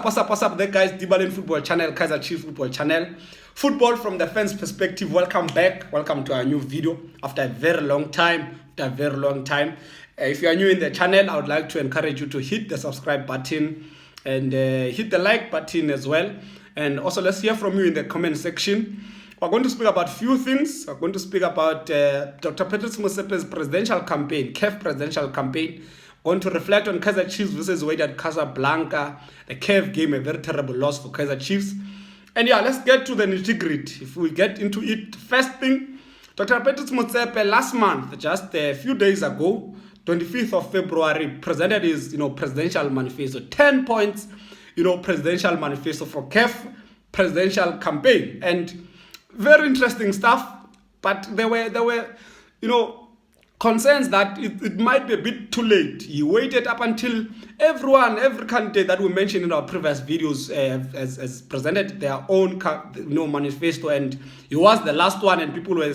What's up there, guys? Dibalen Football Channel, Kaizer Chiefs Football Channel. Football from the fans' perspective. Welcome back. Welcome to our new video after a very long time. If you are new in the channel, I would like to encourage you to hit the subscribe button and hit the like button as well. And also, let's hear from you in the comment section. We're going to speak about a few things. We're going to speak about Dr. Patrice Motsepe's presidential campaign, CAF presidential campaign. We're going to reflect on Kaizer Chiefs versus Waydad Casablanca, the CAF game, a very terrible loss for Kaizer Chiefs. And yeah, let's get to the nitty-gritty. If we get into it, first thing, Dr. Patrice Motsepe last month, just a few days ago, 25th of February, presented his presidential manifesto, 10 points, presidential manifesto for CAF presidential campaign. And very interesting stuff, but there were concerns that it might be a bit too late. He waited up until every candidate that we mentioned in our previous videos has presented their own manifesto, and he was the last one, and people were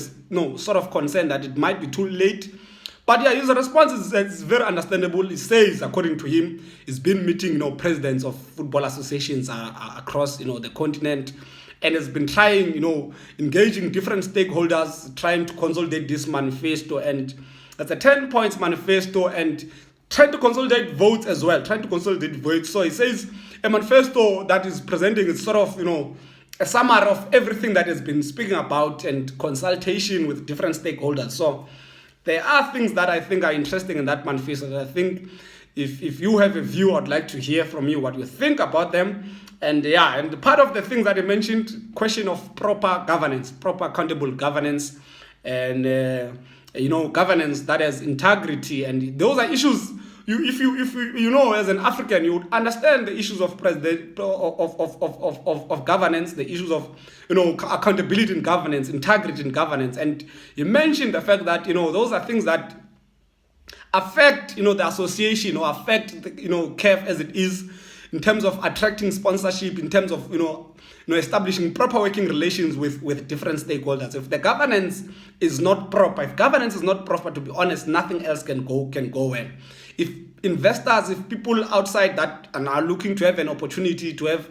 sort of concerned that it might be too late. But yeah, his response is very understandable. He says, according to him, he's been meeting presidents of football associations across the continent, and has been trying, engaging different stakeholders, trying to consolidate this manifesto. And that's a 10 points manifesto, and trying to consolidate votes as well, So he says a manifesto that is presenting is sort of, a summary of everything that has been speaking about and consultation with different stakeholders. So there are things that I think are interesting in that manifesto that I think if you have a view, I'd like to hear from you what you think about them. And yeah, and part of the things that he mentioned, question of proper governance, proper accountable governance, and governance that has integrity. And those are issues if you as an African, you would understand the issues of of governance, the issues of accountability in governance, integrity in governance. And you mentioned the fact that those are things that affect the association, or affect the, CAF as it is, in terms of attracting sponsorship, in terms of establishing proper working relations with different stakeholders. If the governance is not proper, to be honest, nothing else can go well. If investors, if people outside that and are looking to have an opportunity to have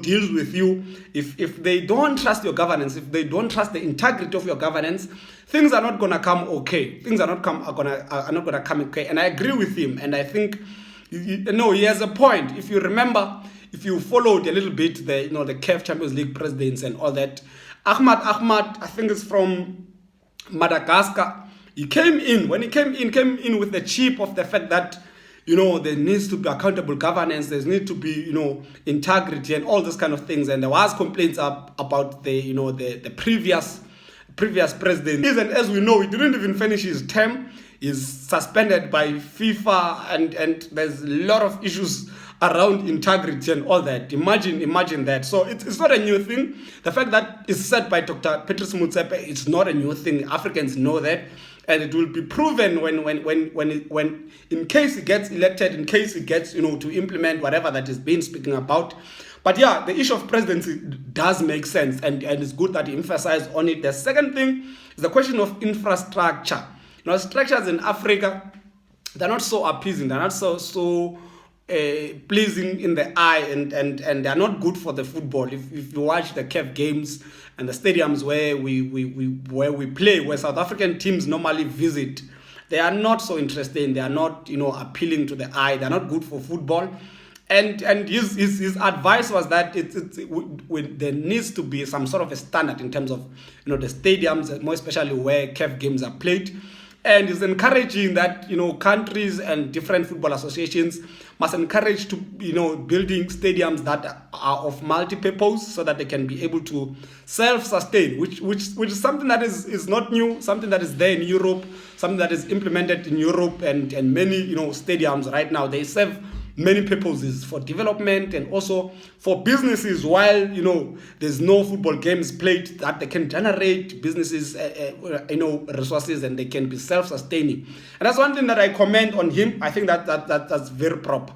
deals with you, if they don't trust your governance, if they don't trust the integrity of your governance, things are not gonna come okay. Things are not gonna come okay. And I agree with him. And I think he has a point. If you remember, if you followed a little bit the CAF Champions League presidents and all that, Ahmad, I think it's from Madagascar. He came in with the chip of the fact that there needs to be accountable governance, there needs to be integrity and all those kind of things. And there was complaints about the previous president. And as we know, he didn't even finish his term. He's suspended by FIFA, and there's a lot of issues around integrity and all that. Imagine that. So it's not a new thing. The fact that it's said by Dr. Patrice Motsepe, it's not a new thing. Africans know that, and it will be proven when in case he gets elected, in case he gets to implement whatever that is being speaking about. But yeah, the issue of presidency does make sense, and it's good that he emphasized on it. The second thing is the question of infrastructure. Structures in Africa, they're not so appeasing, they're not so pleasing in the eye, and they're not good for the football. If you watch the CAF games and the stadiums where we play, where South African teams normally visit, they are not so interesting, they are not appealing to the eye, they're not good for football. And his advice was that there needs to be some sort of a standard in terms of the stadiums, more especially where CAF games are played. And he's encouraging that countries and different football associations must encourage to building stadiums that are of multi-purpose, so that they can be able to self-sustain, which is something that is not new, something that is there in Europe, something that is implemented in Europe, and many stadiums right now, they serve many purposes, for development and also for businesses. While there's no football games played, that they can generate businesses resources, and they can be self-sustaining. And that's one thing that I comment on him. I think that's very proper.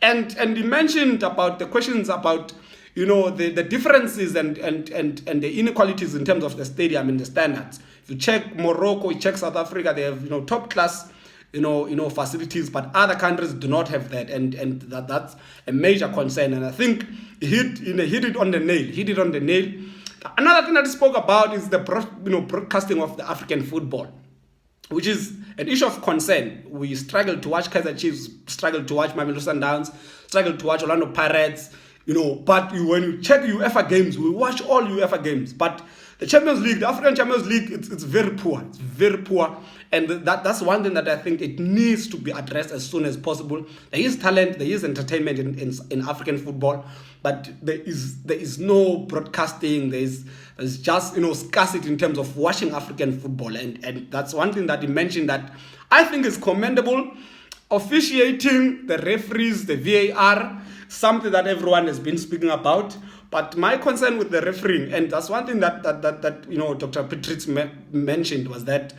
And he mentioned about the questions about the differences and the inequalities in terms of the stadium and the standards. If you check Morocco, you check South Africa, they have top class facilities, but other countries do not have that, and that's a major concern. And I think he hit it on the nail. Another thing that he spoke about is the broadcasting of the African football, which is an issue of concern. We struggle to watch Kaizer Chiefs, struggle to watch Mamelodi Sundowns, struggle to watch Orlando Pirates, but when you check UEFA games, we watch all UEFA games. But the Champions League, the African Champions League, it's very poor. It's very poor. And that's one thing that I think it needs to be addressed as soon as possible. There is talent, there is entertainment in African football, but there is no broadcasting. There's just scarcity in terms of watching African football. And that's one thing that he mentioned that I think is commendable. Officiating, the referees, the VAR, something that everyone has been speaking about. But my concern with the refereeing, and that's one thing that Dr. Patrice mentioned, was that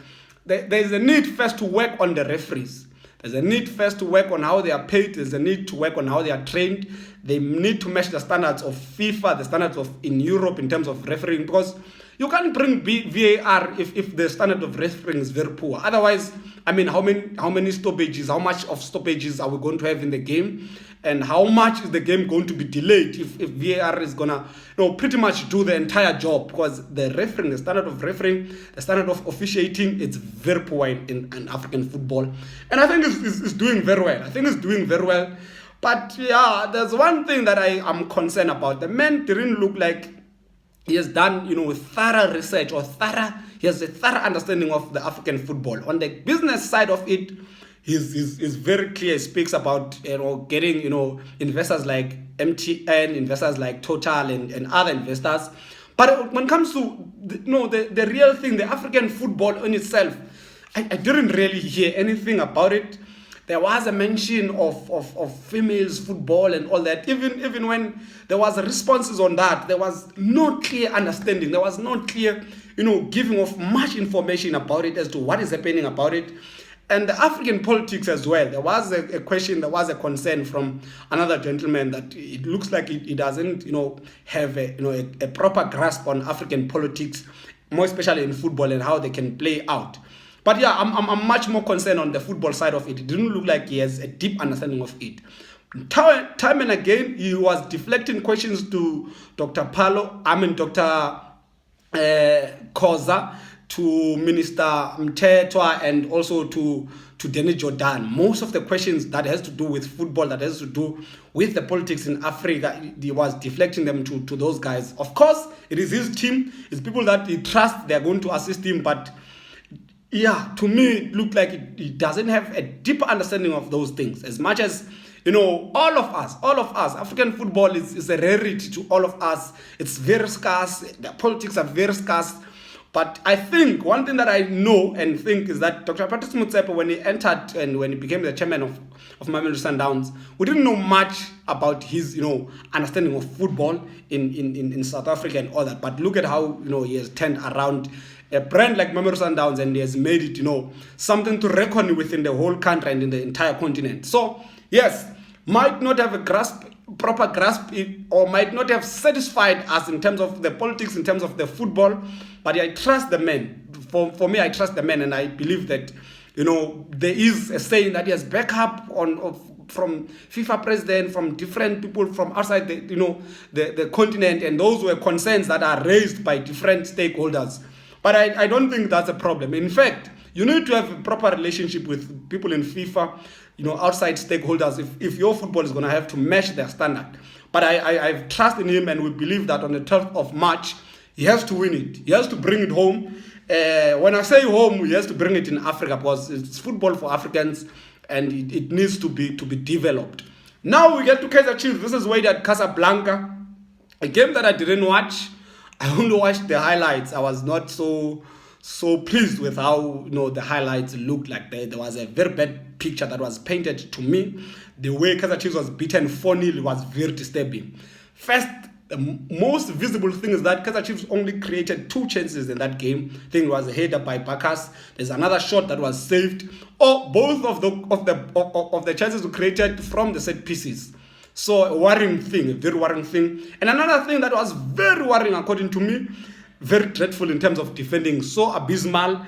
there's a need first to work on the referees. There's a need first to work on how they are paid. There's a need to work on how they are trained. They need to match the standards of FIFA, the standards of in Europe in terms of refereeing, because you can't bring VAR if the standard of refereeing is very poor. Otherwise, I mean, how many stoppages, how much of stoppages are we going to have in the game? And how much is the game going to be delayed if VAR is gonna pretty much do the entire job? Because the refereeing, the standard of refereeing, the standard of officiating, it's very poor in African football. And I think it's doing very well. But yeah, there's one thing that I am concerned about. The man didn't look like he has done thorough research he has a thorough understanding of the African football. On the business side of it, he's very clear. He speaks about getting investors like MTN, investors like Total, and other investors. But when it comes to the real thing, the African football in itself, I didn't really hear anything about it. There was a mention of females football and all that. Even when there was responses on that, there was no clear understanding. There was no clear giving of much information about it as to what is happening about it. And the African politics as well. There was a question, there was a concern from another gentleman that it looks like he doesn't, have a proper grasp on African politics, more especially in football and how they can play out. But yeah, I'm much more concerned on the football side of it. It didn't look like he has a deep understanding of it. Time and again, he was deflecting questions to Dr. Khoza, to Minister Mthethwa, and also to Danny Jordan. Most of the questions that has to do with football, that has to do with the politics in Africa, he was deflecting them to those guys. Of course, it is his team. It's people that he trusts. They're going to assist him. But yeah, to me, it looked like he doesn't have a deeper understanding of those things. As much as, all of us, African football is a rarity to all of us. It's very scarce. The politics are very scarce. But I think one thing that I know and think is that Dr. Patrice Motsepe, when he entered and when he became the chairman of Mamelodi Sundowns, we didn't know much about his, understanding of football in South Africa and all that. But look at how, he has turned around a brand like Mamelodi Sundowns, and he has made it, something to reckon with in the whole country and in the entire continent. So, yes, might not have a proper grasp, or might not have satisfied us in terms of the politics, in terms of the football, but I trust the man. For me, I trust the man, and I believe that, there is a saying that he has backup from FIFA president, from different people from outside the continent, and those were concerns that are raised by different stakeholders. But I don't think that's a problem. In fact, you need to have a proper relationship with people in FIFA, outside stakeholders, if your football is going to have to match their standard. But I trust in him, and we believe that on the 12th of March, he has to win it. He has to bring it home. When I say home, he has to bring it in Africa, because it's football for Africans, and it needs to be developed. Now we get to Kaizer Chiefs. This is Waydad Casablanca, a game that I didn't watch. I only watched the highlights. I was not so pleased with how the highlights looked like. There was a very bad picture that was painted to me. The way Kaizer Chiefs was beaten 4-0 was very disturbing. First, the most visible thing is that Kaizer Chiefs only created 2 chances in that game. I think it was a header by Bacchus. There's another shot that was saved. Or both of the chances were created from the set pieces. So a very worrying thing. And another thing that was very worrying, according to me, very dreadful in terms of defending, so abysmal.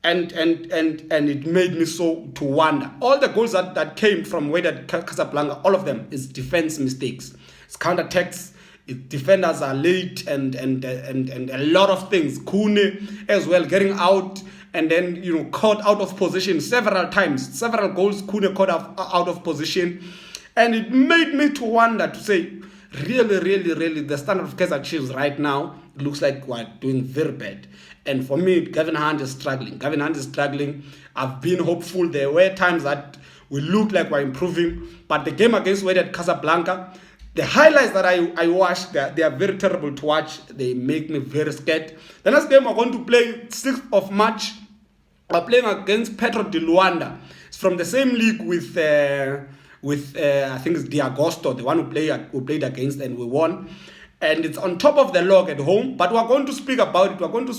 and it made me so to wonder. All the goals that came from Waydad Casablanca, all of them is defense mistakes. It's counterattacks. Defenders are late and a lot of things. Kune as well getting out and then caught out of position several times. Several goals Kune caught out of position, and it made me to wonder to say, really, the standard of Kaizer Chiefs right now looks like we're doing very bad. And for me, Gavin Hunt is struggling. I've been hopeful. There were times that we looked like we're improving, but the game against Waydad Casablanca, the highlights that I watched, they are very terrible to watch. They make me very scared. The next game we're going to play 6th of March. We're playing against Petro de Luanda. It's from the same league with I think it's Diagosto, the one who played against and we won. And it's on top of the log at home. But we're going to speak about it. We're going to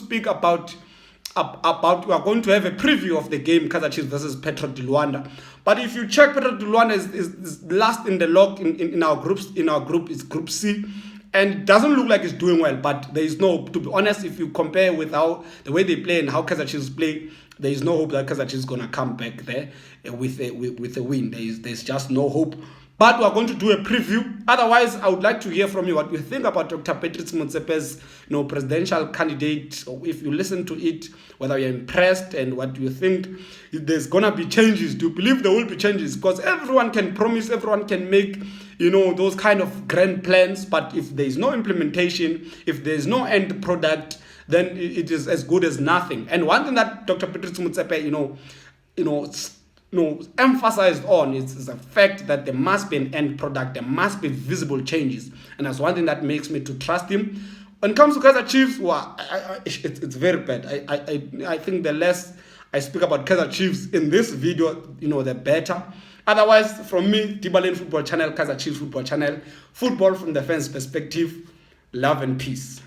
have a preview of the game, Kaizer Chiefs versus Petro de Luanda. But if you check, Petro de Luanda is last in the log in our groups. In our group, it's Group C, and it doesn't look like it's doing well. But there is no hope. To be honest, if you compare with the way they play and how Kaizer Chiefs play, there is no hope that Kaizer Chiefs is gonna come back there with a win. There's just no hope. But we're going to do a preview. Otherwise, I would like to hear from you what you think about Dr. Patrice Motsepe's presidential candidate. Or if you listen to it, whether you're impressed and what you think. If there's gonna be changes, do you believe there will be changes? Because everyone can promise, everyone can make those kind of grand plans, but if there is no implementation, if there is no end product, then it is as good as nothing. And one thing that Dr. Patrice Motsepe, emphasized on is the fact that there must be an end product, there must be visible changes, and that's one thing that makes me to trust him. When it comes to Kaizer Chiefs, it's very bad. I think the less I speak about Kaizer Chiefs in this video, the better. Otherwise, from me, Dibalin Football Channel, Kaizer Chiefs Football Channel, football from the fans' perspective, love and peace.